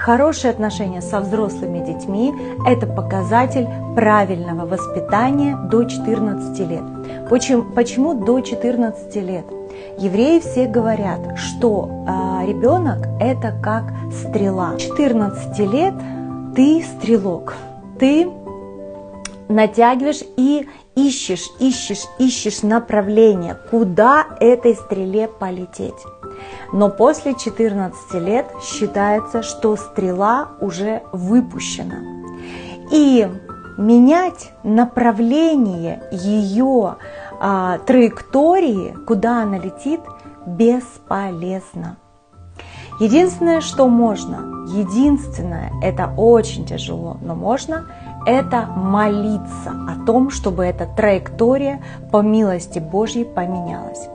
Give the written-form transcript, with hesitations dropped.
Хорошие отношения со взрослыми детьми – это показатель правильного воспитания до 14 лет. Почему до 14 лет? Евреи все говорят, что ребенок – это как стрела. 14 лет ты стрелок, ты натягиваешь и ищешь направление, куда этой стреле полететь. Но после 14 лет считается, что стрела уже выпущена. И менять направление ее траектории, куда она летит, бесполезно. Единственное, что можно, это очень тяжело, но можно, это молиться о том, чтобы эта траектория по милости Божьей поменялась.